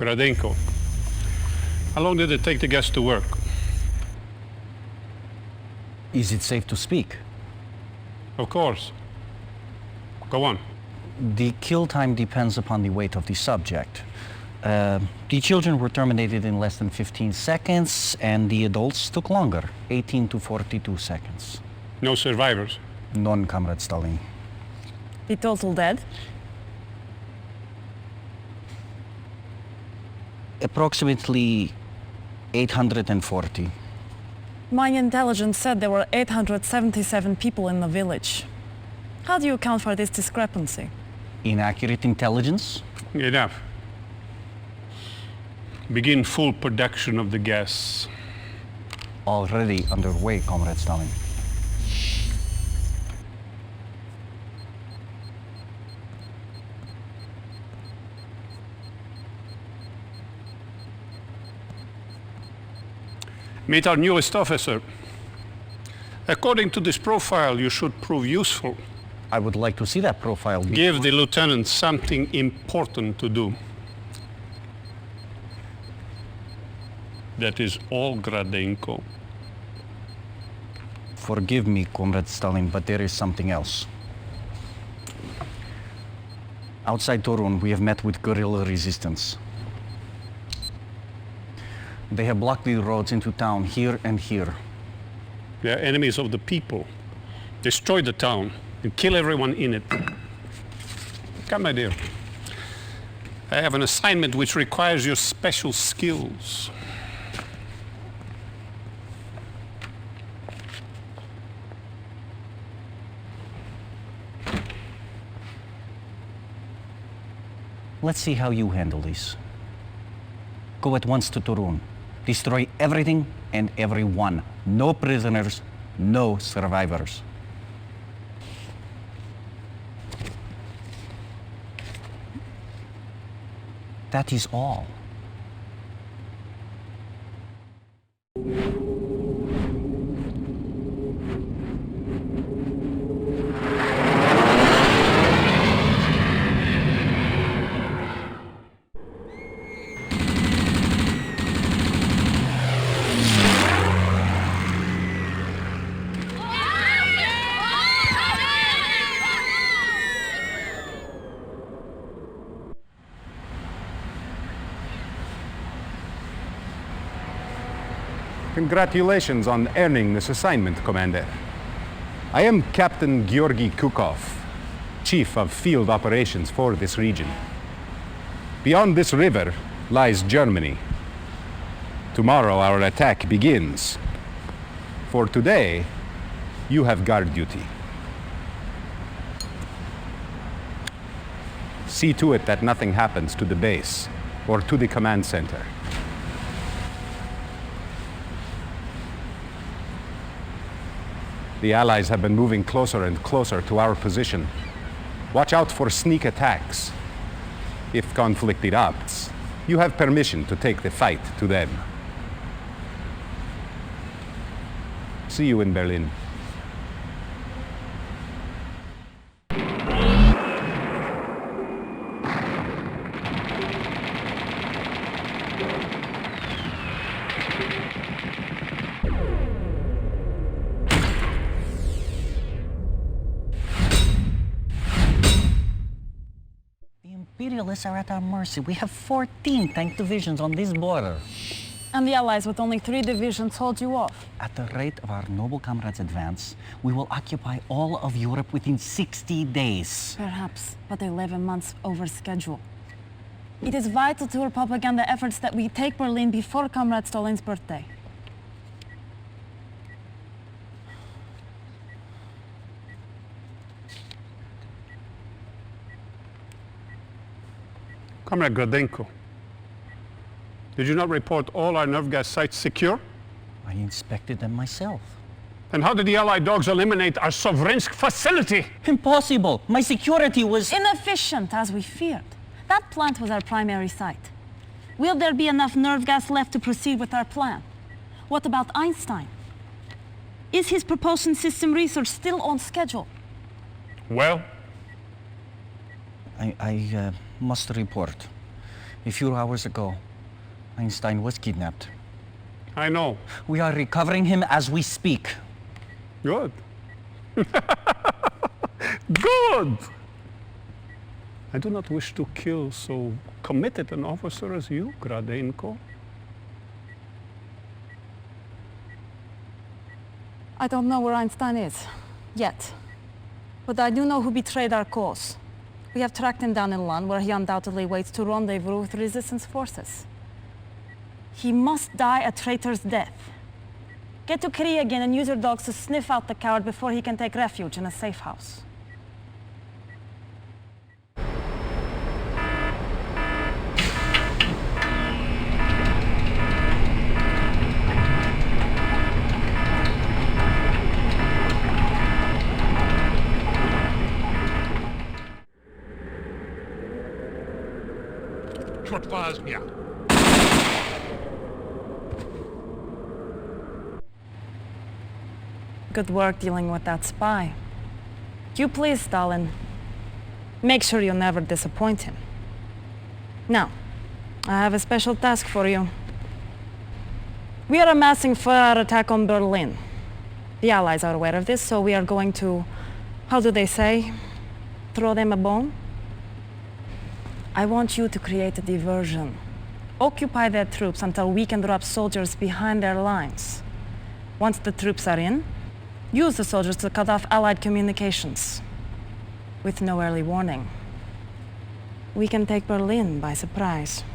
Gradenko. How long did it take the gas to work? Is it safe to speak? Of course. Go on. The kill time depends upon the weight of the subject. The children were terminated in less than 15 seconds, and the adults took longer, 18 to 42 seconds. No survivors? None, Comrade Stalin. The total dead? Approximately 840. My intelligence said there were 877 people in the village. How do you account for this discrepancy? Inaccurate intelligence? Enough. Begin full production of the gas. Already underway, Comrade Stalin. Meet our newest officer. According to this profile, you should prove useful. I would like to see that profile. Give the lieutenant something important to do. That is all, Gradenko. Forgive me, Comrade Stalin, but there is something else. Outside Torun, we have met with guerrilla resistance. They have blocked the roads into town here and here. They are enemies of the people. Destroy the town and kill everyone in it. Come, my dear. I have an assignment which requires your special skills. Let's see how you handle this. Go at once to Torun. Destroy everything and everyone. No prisoners, no survivors. That is all. Congratulations on earning this assignment, Commander. I am Captain Georgy Kukov, Chief of Field Operations for this region. Beyond this river lies Germany. Tomorrow our attack begins. For today, you have guard duty. See to it that nothing happens to the base or to the command center. The Allies have been moving closer and closer to our position. Watch out for sneak attacks. If conflict erupts, you have permission to take the fight to them. See you in Berlin. Imperialists are at our mercy. We have 14 tank divisions on this border. And the Allies with only 3 divisions hold you off. At the rate of our noble comrades' advance, we will occupy all of Europe within 60 days. Perhaps, but 11 months over schedule. It is vital to our propaganda efforts that we take Berlin before Comrade Stalin's birthday. Comrade Gradenko, did you not report all our nerve gas sites secure? I inspected them myself. And how did the Allied dogs eliminate our Sovrinsk facility? Impossible! My security was Inefficient, as we feared. That plant was our primary site. Will there be enough nerve gas left to proceed with our plan? What about Einstein? Is his propulsion system research still on schedule? Well, I must report. A few hours ago, Einstein was kidnapped. I know. We are recovering him as we speak. Good. Good! I do not wish to kill so committed an officer as you, Gradenko. I don't know where Einstein is, yet. But I do know who betrayed our cause. We have tracked him down in Lan, where he undoubtedly waits to rendezvous with resistance forces. He must die a traitor's death. Get to Kiri again and use your dogs to sniff out the coward before he can take refuge in a safe house. Good work dealing with that spy. You please, Stalin. Make sure you never disappoint him. Now, I have a special task for you. We are amassing for our attack on Berlin. The Allies are aware of this, so we are going to, how do they say, throw them a bone? I want you to create a diversion. Occupy their troops until we can drop soldiers behind their lines. Once the troops are in, use the soldiers to cut off Allied communications. With no early warning. We can take Berlin by surprise.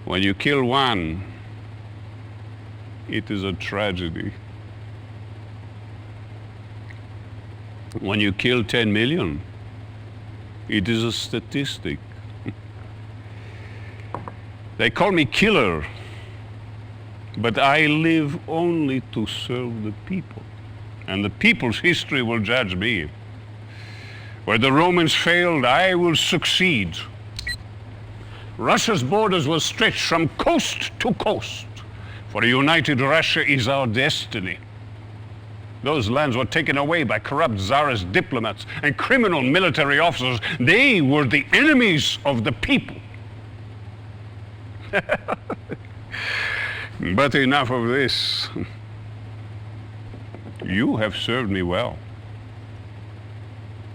When you kill one, it is a tragedy. When you kill 10 million, it is a statistic. They call me killer, but I live only to serve the people. And the people's history will judge me. Where the Romans failed, I will succeed. Russia's borders will stretch from coast to coast, for a united Russia is our destiny. Those lands were taken away by corrupt Tsarist diplomats and criminal military officers. They were the enemies of the people. But enough of this. You have served me well.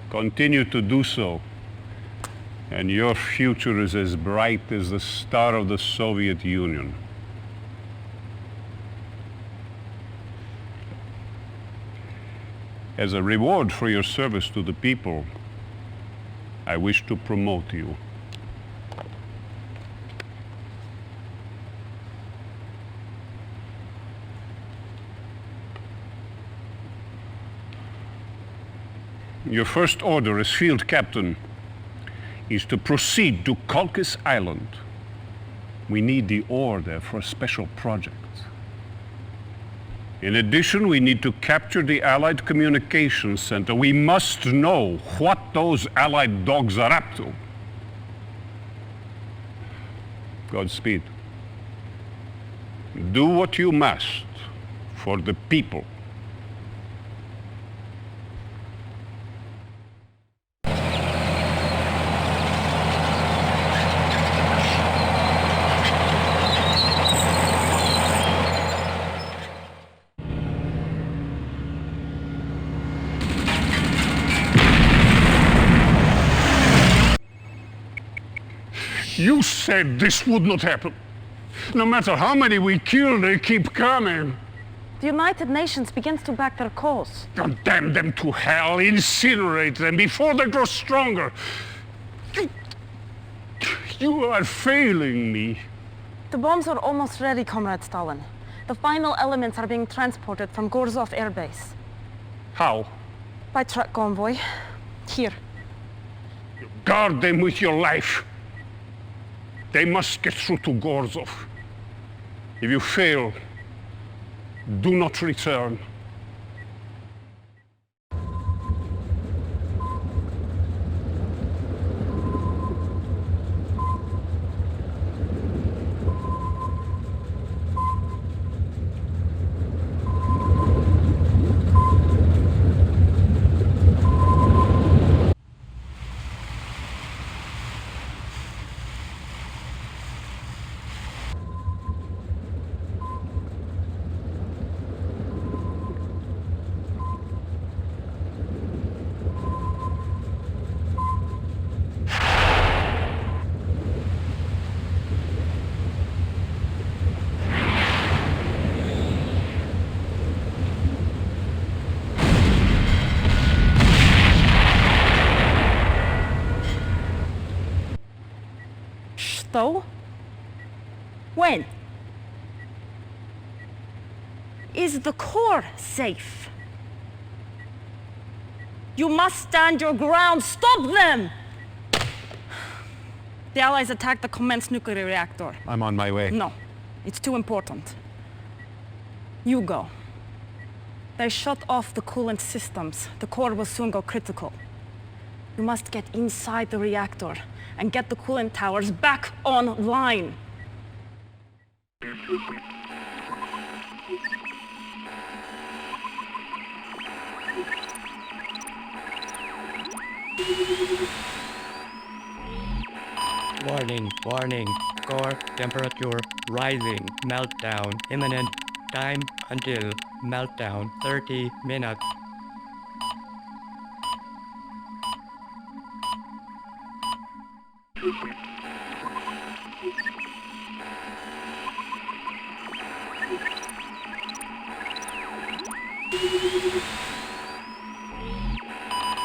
Continue to do so. And your future is as bright as the star of the Soviet Union. As a reward for your service to the people, I wish to promote you. Your first order as field captain is to proceed to Kolkis Island. We need the ore there for a special project. In addition, we need to capture the Allied Communications Center. We must know what those Allied dogs are up to. Godspeed. Do what you must for the people. You said this would not happen. No matter how many we kill, they keep coming. The United Nations begins to back their cause. Condemn them to hell, incinerate them before they grow stronger. You are failing me. The bombs are almost ready, Comrade Stalin. The final elements are being transported from Gorzov Air Base. How? By truck convoy. Here. Guard them with your life. They must get through to Gorzov. If you fail, do not return. So? When? Is the core safe? You must stand your ground. Stop them! The Allies attacked the Commence nuclear reactor. I'm on my way. No, it's too important. You go. They shut off the coolant systems. The core will soon go critical. You must get inside the reactor and get the coolant towers back online. Warning, warning. Core temperature rising. Meltdown imminent. Time until meltdown 30 minutes.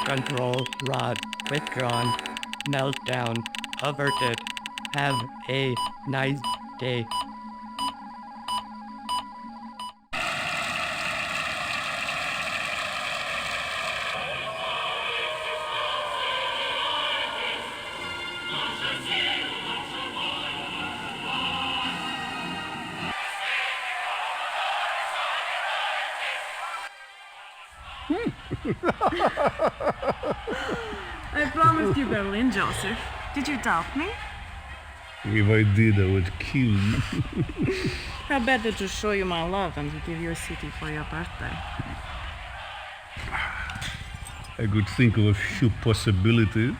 Control rod withdrawn. Meltdown averted. Have a nice day. I promised you Berlin, Joseph. Did you doubt me? If I did, I would kill you. How better to show you my love and to give you a city for your birthday. I could think of a few possibilities.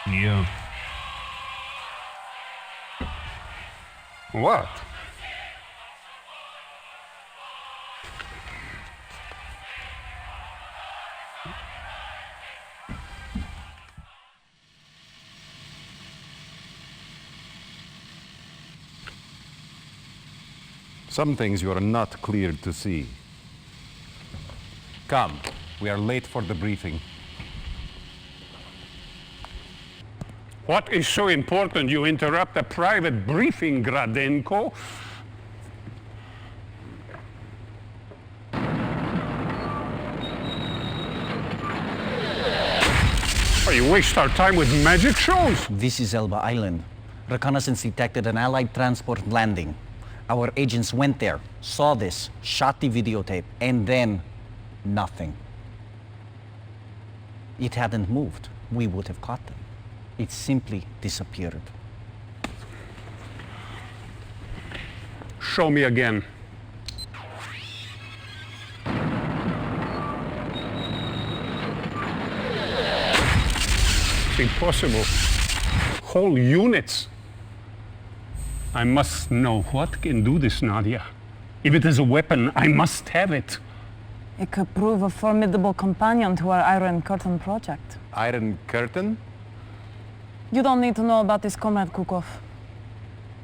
Yeah. What? Some things you are not cleared to see. Come, we are late for the briefing. What is so important you interrupt a private briefing, Gradenko? Oh, you waste our time with magic shows? This is Elba Island. Reconnaissance detected an Allied transport landing. Our agents went there, saw this, shot the videotape, and then nothing. It hadn't moved. We would have caught them. It simply disappeared. Show me again. It's impossible. Whole units. I must know what can do this, Nadia. If it is a weapon, I must have it. It could prove a formidable companion to our Iron Curtain project. Iron Curtain? You don't need to know about this, Comrade Kukov.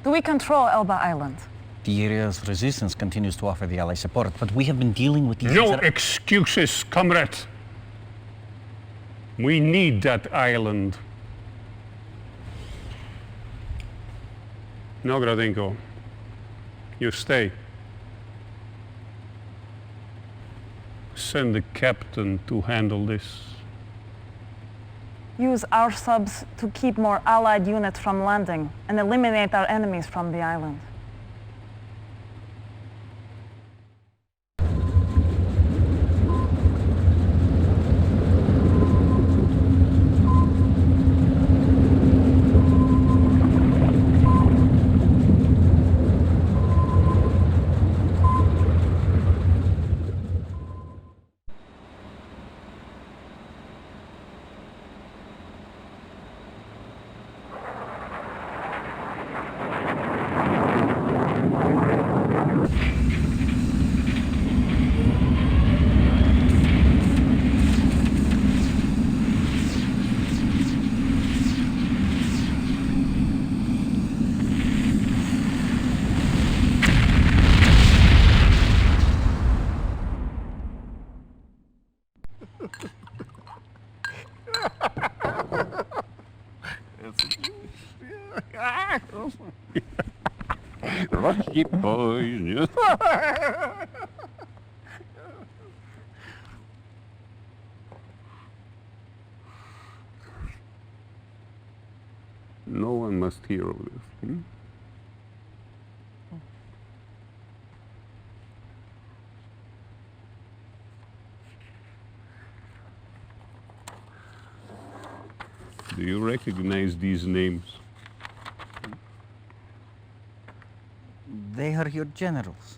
Do we control Elba Island? The area's resistance continues to offer the Allies support, but we have been dealing with these... No excuses, comrade. We need that island. No, Gradenko. You stay. Send the captain to handle this. Use our subs to keep more Allied units from landing and eliminate our enemies from the island. Rusty boys. No one must hear of this. Hmm? Do you recognize these names? They are your generals.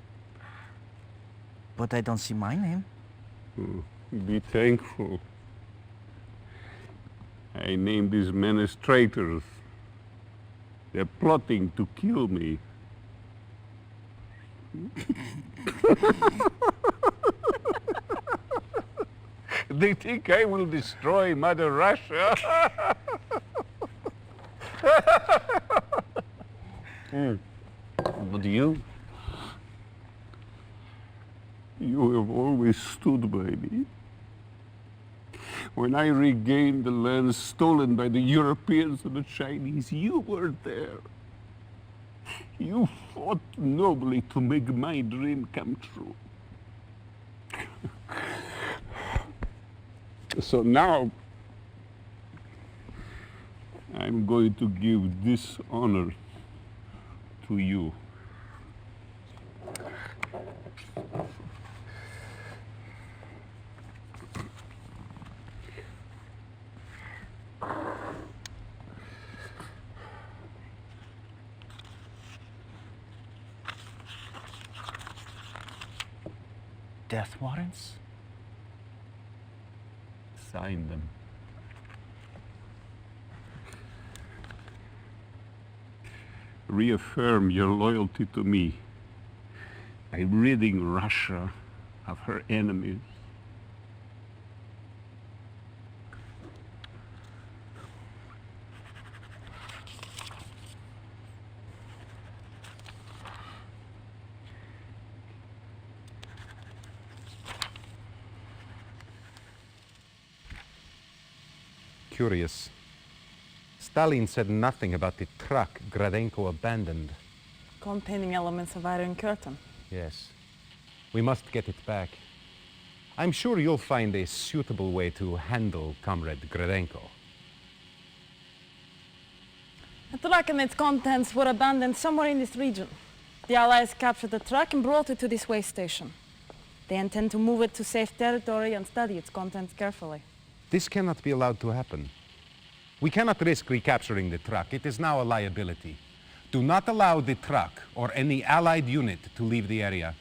But I don't see my name. Be thankful. I named these men as traitors. They're plotting to kill me. They think I will destroy Mother Russia. But you have always stood by me. When I regained the lands stolen by the Europeans and the Chinese, you were there. You fought nobly to make my dream come true. So now, I'm going to give this honor to you. Death warrants? Sign them. Reaffirm your loyalty to me by ridding Russia of her enemies. Curious. Stalin said nothing about the truck Gradenko abandoned. Containing elements of Iron Curtain. Yes. We must get it back. I'm sure you'll find a suitable way to handle Comrade Gradenko. The truck and its contents were abandoned somewhere in this region. The Allies captured the truck and brought it to this way station. They intend to move it to safe territory and study its contents carefully. This cannot be allowed to happen. We cannot risk recapturing the truck. It is now a liability. Do not allow the truck or any Allied unit to leave the area.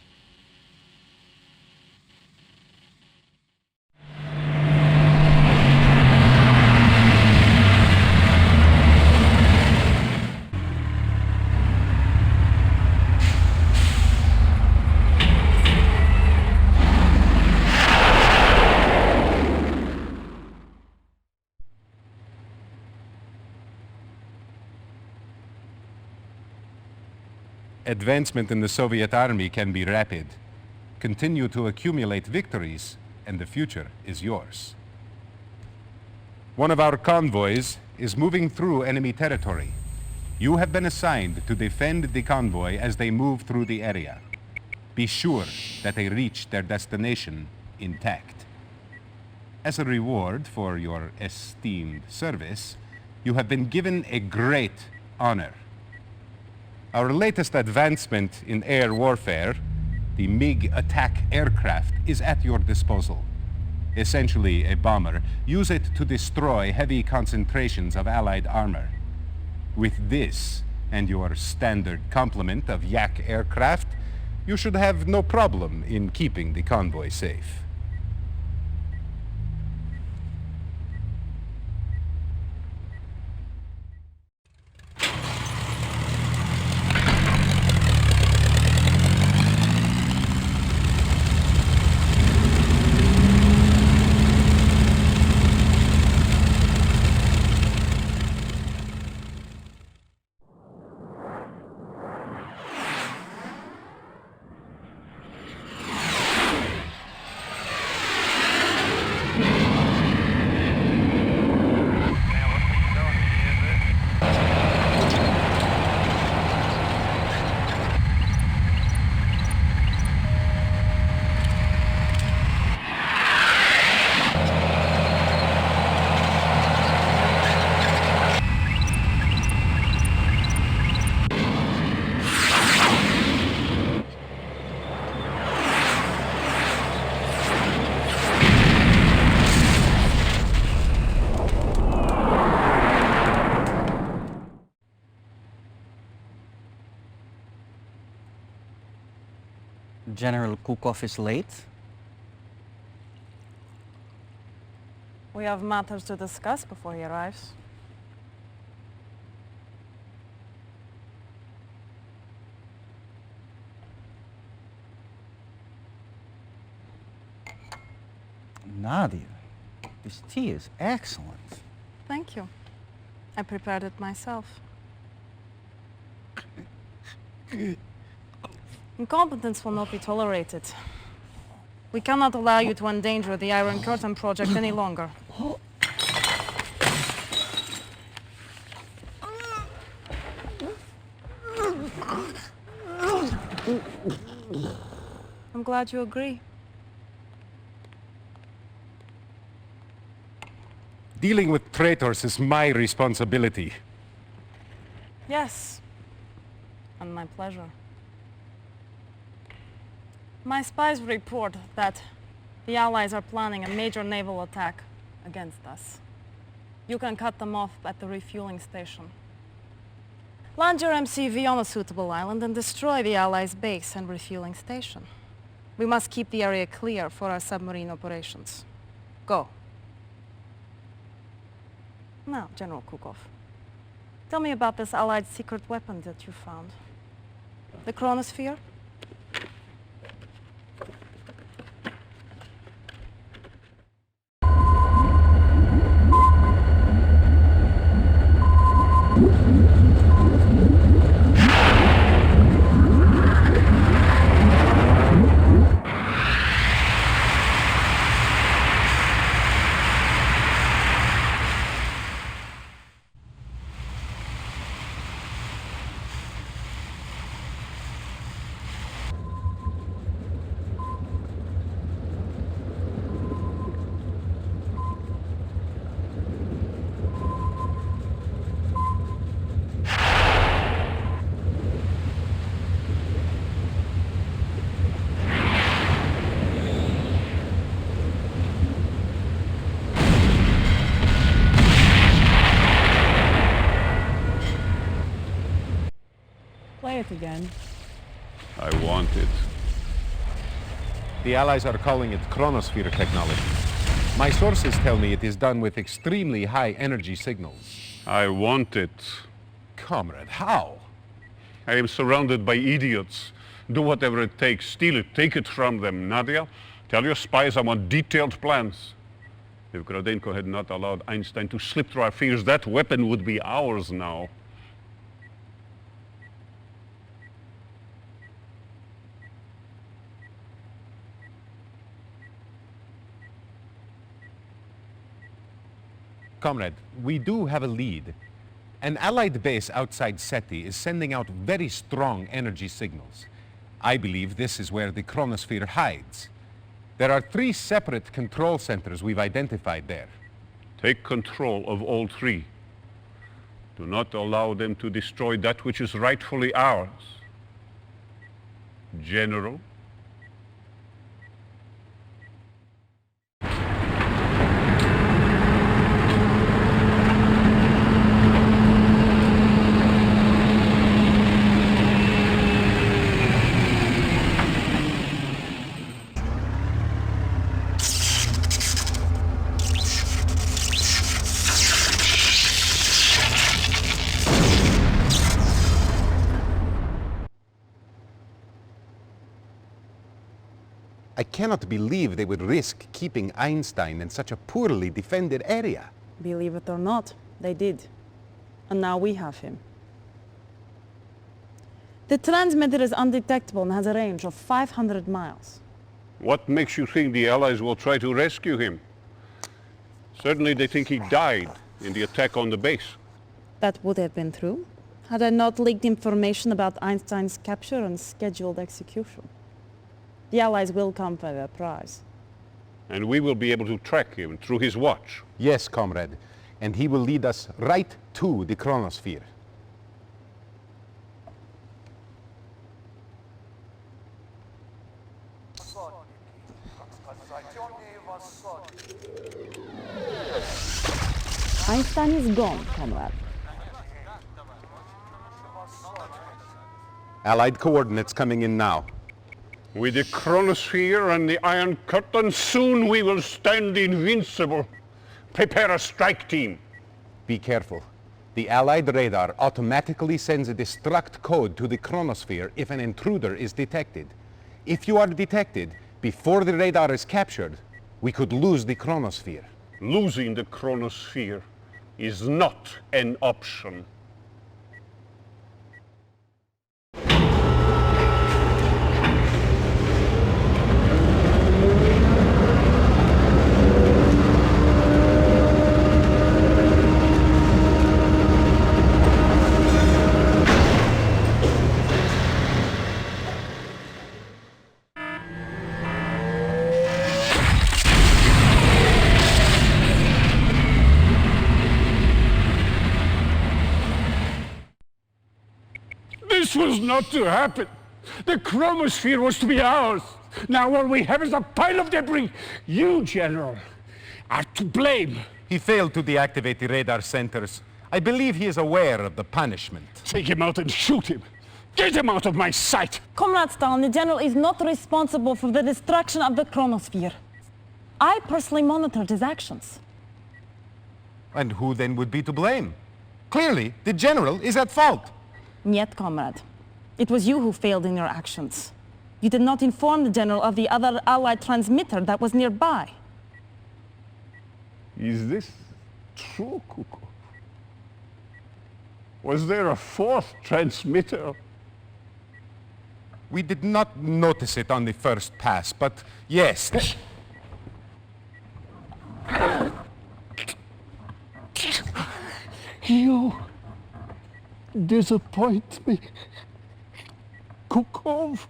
Advancement in the Soviet army can be rapid. Continue to accumulate victories, and the future is yours. One of our convoys is moving through enemy territory. You have been assigned to defend the convoy as they move through the area. Be sure that they reach their destination intact. As a reward for your esteemed service, you have been given a great honor. Our latest advancement in air warfare, the MiG attack aircraft, is at your disposal. Essentially a bomber. Use it to destroy heavy concentrations of Allied armor. With this and your standard complement of Yak aircraft, you should have no problem in keeping the convoy safe. General Kukov is late. We have matters to discuss before he arrives. Nadia, this tea is excellent. Thank you. I prepared it myself. Incompetence will not be tolerated. We cannot allow you to endanger the Iron Curtain project any longer. I'm glad you agree. Dealing with traitors is my responsibility. Yes, and my pleasure. My spies report that the Allies are planning a major naval attack against us. You can cut them off at the refueling station. Land your MCV on a suitable island and destroy the Allies' base and refueling station. We must keep the area clear for our submarine operations. Go. Now, General Kukov, tell me about this Allied secret weapon that you found. The chronosphere? Play it again. I want it. The Allies are calling it chronosphere technology. My sources tell me it is done with extremely high energy signals. I want it. Comrade, how? I am surrounded by idiots. Do whatever it takes. Steal it. Take it from them. Nadia, tell your spies I want detailed plans. If Gradenko had not allowed Einstein to slip through our fingers, that weapon would be ours now. Comrade, we do have a lead. An Allied base outside SETI is sending out very strong energy signals. I believe this is where the chronosphere hides. There are 3 separate control centers we've identified there. Take control of all 3. Do not allow them to destroy that which is rightfully ours. General? I cannot believe they would risk keeping Einstein in such a poorly defended area. Believe it or not, they did. And now we have him. The transmitter is undetectable and has a range of 500 miles. What makes you think the Allies will try to rescue him? Certainly they think he died in the attack on the base. That would have been true, had I not leaked information about Einstein's capture and scheduled execution. The Allies will come for their prize. And we will be able to track him through his watch. Yes, comrade, and he will lead us right to the chronosphere. Einstein is gone, comrade. Allied coordinates coming in now. With the chronosphere and the Iron Curtain, soon we will stand invincible. Prepare a strike team. Be careful. The Allied radar automatically sends a destruct code to the chronosphere if an intruder is detected. If you are detected before the radar is captured, we could lose the chronosphere. Losing the chronosphere is not an option. This was not to happen. The chromosphere was to be ours. Now all we have is a pile of debris. You, General, are to blame. He failed to deactivate the radar centers. I believe he is aware of the punishment. Take him out and shoot him. Get him out of my sight. Comrade Stalin, the General is not responsible for the destruction of the chronosphere. I personally monitored his actions. And who then would be to blame? Clearly, the General is at fault. Niet, comrade. It was you who failed in your actions. You did not inform the General of the other Allied transmitter that was nearby. Is this true, Kuko? Was there a fourth transmitter? We did not notice it on the first pass, but yes. You disappoint me, Kukov.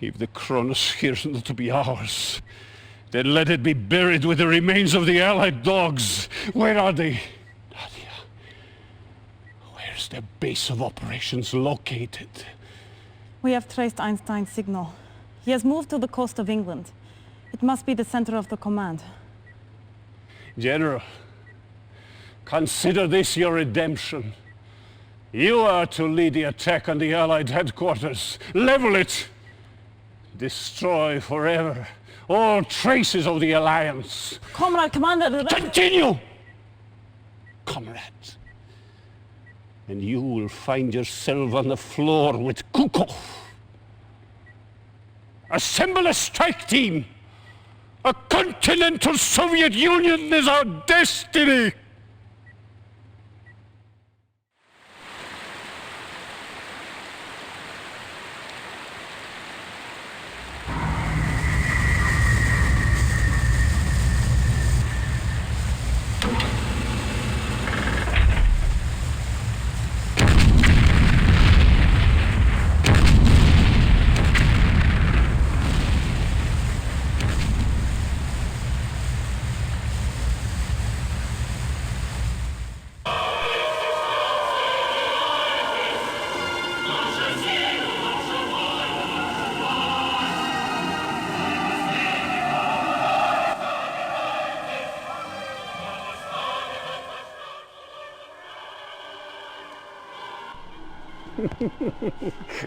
If the chronosphere is not to be ours, then let it be buried with the remains of the Allied dogs. Where are they? Nadia, where's their base of operations located? We have traced Einstein's signal. He has moved to the coast of England. It must be the center of the command. General, consider this your redemption. You are to lead the attack on the Allied headquarters. Level it! Destroy forever all traces of the Alliance. Comrade Commander... Continue! Comrade. And you will find yourself on the floor with Kukov. Assemble a strike team! A continental Soviet Union is our destiny!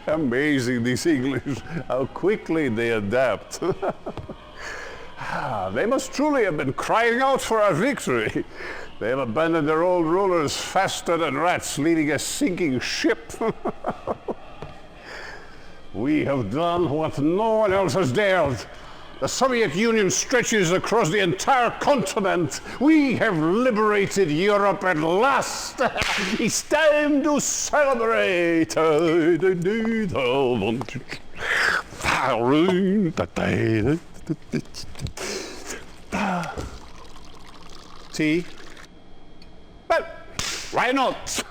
Amazing, these English, how quickly they adapt. They must truly have been crying out for our victory. They have abandoned their old rulers faster than rats leading a sinking ship. We have done what no one else has dared. The Soviet Union stretches across the entire continent. We have liberated Europe at last. It's time to celebrate. Tea? Well, why not?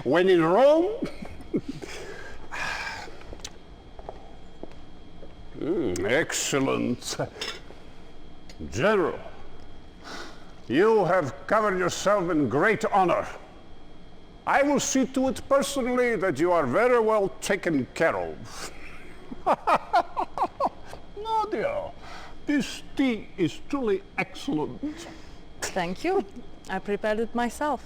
When in Rome, excellent. General, You have covered yourself in great honor. I will see to it personally that you are very well taken care of. Nadia, this tea is truly excellent. Thank you. I prepared it myself.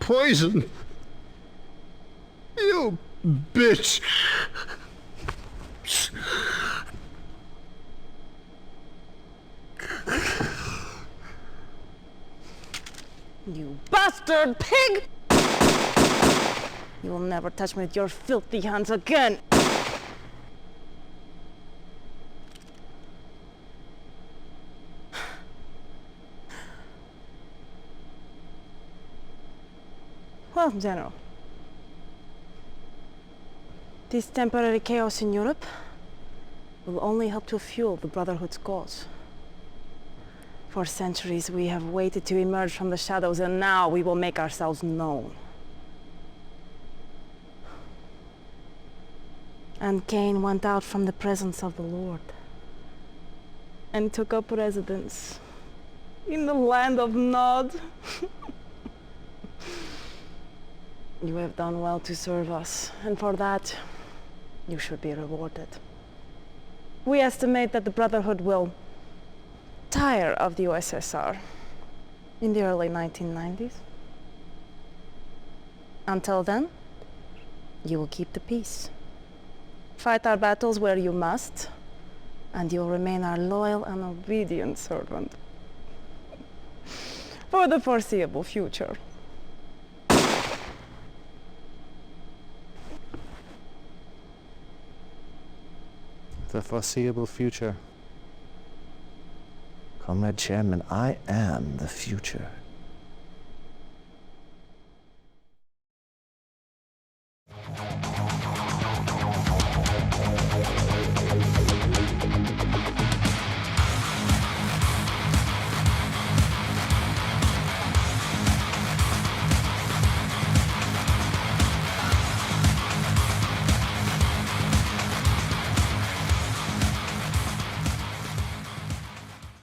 Poison? You bitch! You bastard pig! You will never touch me with your filthy hands again! Well, General, this temporary chaos in Europe will only help to fuel the Brotherhood's cause. For centuries we have waited to emerge from the shadows, and now we will make ourselves known. And Cain went out from the presence of the Lord and took up residence in the land of Nod. You have done well to serve us, and for that, you should be rewarded. We estimate that the Brotherhood will tire of the USSR in the early 1990s. Until then, you will keep the peace. Fight our battles where you must, and you'll remain our loyal and obedient servant for the foreseeable future. The foreseeable future. Comrade Chairman, I am the future.